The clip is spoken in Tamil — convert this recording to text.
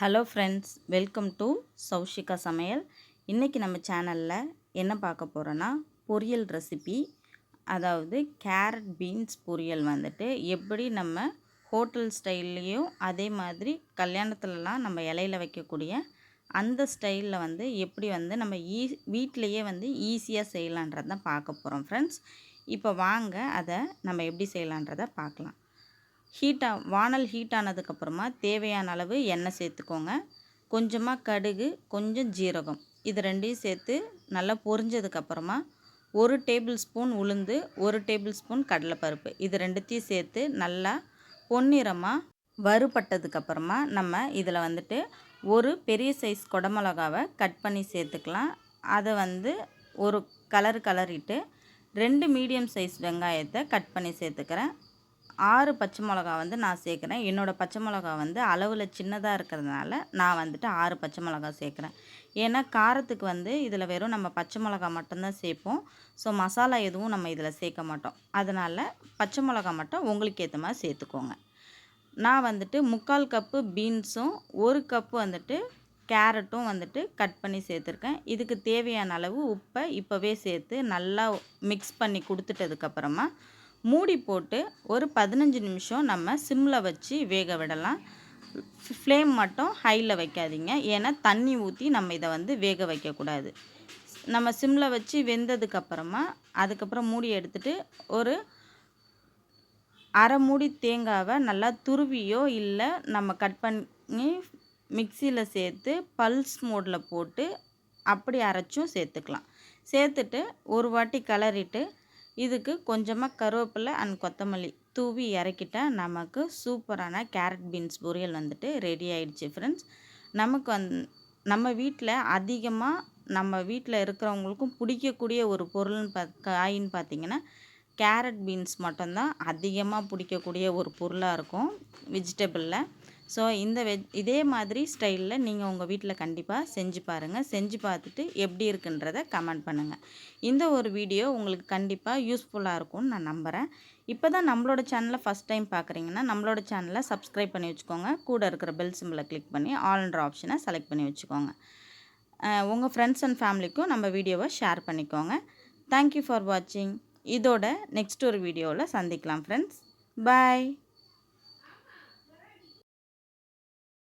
Hello friends, welcome to Saushika சமையல். இன்றைக்கி நம்ம சேனலில் என்ன பார்க்க போகிறோன்னா பொரியல் ரெசிபி. அதாவது கேரட் பீன்ஸ் பொரியல் வந்துட்டு எப்படி நம்ம ஹோட்டல் ஸ்டைல்லையும் அதே மாதிரி கல்யாணத்துலலாம் நம்ம இலையில வைக்கக்கூடிய அந்த ஸ்டைலில் வந்து எப்படி வந்து நம்ம வீட்டிலையே வந்து ஈஸியாக செய்யலான்றதை தான் பார்க்க போகிறோம் ஃப்ரெண்ட்ஸ். இப்போ வாங்க அதை நம்ம எப்படி செய்யலான்றதை பார்க்கலாம். வானல் ஹீட் ஆனதுக்கப்புறமா தேவையான அளவு எண்ணெய் சேர்த்துக்கோங்க. கொஞ்சமாக கடுகு, கொஞ்சம் ஜீரகம், இது ரெண்டையும் சேர்த்து நல்லா பொரிஞ்சதுக்கப்புறமா 1 டேபிள் ஸ்பூன் உளுந்து, 1 டேபிள் ஸ்பூன் கடலைப்பருப்பு, இது ரெண்டுத்தையும் சேர்த்து நல்லா பொன்னிறமாக வறுபட்டதுக்கப்புறமா நம்ம இதில் வந்துட்டு ஒரு பெரிய சைஸ் குடமிளகாவை கட் பண்ணி சேர்த்துக்கலாம். அதை வந்து ஒரு கலரிட்டு 2 மீடியம் சைஸ் வெங்காயத்தை கட் பண்ணி சேர்த்துக்கிறேன். 6 பச்சை மிளகா வந்து நான் சேர்க்குறேன். என்னோடய பச்சை மிளகா வந்து அளவில் சின்னதாக இருக்கிறதுனால நான் வந்துட்டு 6 பச்சை மிளகா சேர்க்குறேன். ஏன்னா காரத்துக்கு வந்து இதில் வெறும் நம்ம பச்சை மிளகா மட்டும்தான் சேர்ப்போம். ஸோ மசாலா எதுவும் நம்ம இதில் சேர்க்க மாட்டோம். அதனால் பச்சை மிளகா மட்டும் உங்களுக்கு ஏற்ற மாதிரி சேர்த்துக்கோங்க. நான் வந்துட்டு 3/4 கப்பு பீன்ஸும் 1 கப்பு வந்துட்டு கேரட்டும் வந்துட்டு கட் பண்ணி சேர்த்துருக்கேன். இதுக்கு தேவையான அளவு உப்பை இப்போவே சேர்த்து நல்லா மிக்ஸ் பண்ணி கொடுத்துட்டதுக்கப்புறமா மூடி போட்டு ஒரு 15 நிமிஷம் நம்ம சிம்மில் வச்சு வேக விடலாம். ஃப்ளேம் மட்டும் ஹையில் வைக்காதீங்க, ஏன்னா தண்ணி ஊற்றி நம்ம இதை வந்து வேக வைக்கக்கூடாது. நம்ம சிம்மில் வச்சு வெந்ததுக்கப்புறமா அதுக்கப்புறம் மூடி எடுத்துகிட்டு ஒரு அரை மூடி தேங்காவை நல்லா துருவியோ இல்லை நம்ம கட் பண்ணி மிக்சியில் சேர்த்து பல்ஸ் மோடில் போட்டு அப்படி அரைச்சும் சேர்த்துக்கலாம். சேர்த்துட்டு ஒரு வாட்டி கிளறிட்டு இதுக்கு கொஞ்சமாக கருவேப்பிலை அண்ட் கொத்தமல்லி தூவி இறக்கிட்டால் நமக்கு சூப்பரான கேரட் பீன்ஸ் பொரியல் வந்துட்டு ரெடி ஆகிடுச்சு ஃப்ரெண்ட்ஸ். நமக்கு நம்ம வீட்டில் அதிகமாக நம்ம வீட்டில் இருக்கிறவங்களுக்கும் பிடிக்கக்கூடிய ஒரு பொருள்னு காயின்னு பார்த்திங்கன்னா கேரட் பீன்ஸ் மட்டும்தான் அதிகமாக பிடிக்கக்கூடிய ஒரு பொருளாக இருக்கும் வெஜிடபிளில். ஸோ இதே மாதிரி ஸ்டைலில் நீங்கள் உங்கள் வீட்டில் கண்டிப்பாக செஞ்சு பாருங்கள். செஞ்சு பார்த்துட்டு எப்படி இருக்குன்றதை கமெண்ட் பண்ணுங்கள். இந்த ஒரு வீடியோ உங்களுக்கு கண்டிப்பாக யூஸ்ஃபுல்லாக இருக்கும்னு நான் நம்புகிறேன். இப்போ தான் நம்மளோட சேனலை ஃபஸ்ட் டைம் பார்க்குறீங்கன்னா நம்மளோட சேனலை சப்ஸ்கிரைப் பண்ணி வச்சுக்கோங்க. கூட இருக்கிற பெல் சிம்பிளை கிளிக் பண்ணி ஆல்ன்ற ஆப்ஷனை செலக்ட் பண்ணி வச்சுக்கோங்க. உங்கள் ஃப்ரெண்ட்ஸ் அண்ட் ஃபேமிலிக்கும் நம்ம வீடியோவை ஷேர் பண்ணிக்கோங்க. தேங்க்யூ ஃபார் வாட்சிங். இதோட நெக்ஸ்ட் ஒரு வீடியோவில் சந்திக்கலாம் ஃப்ரெண்ட்ஸ். பாய்.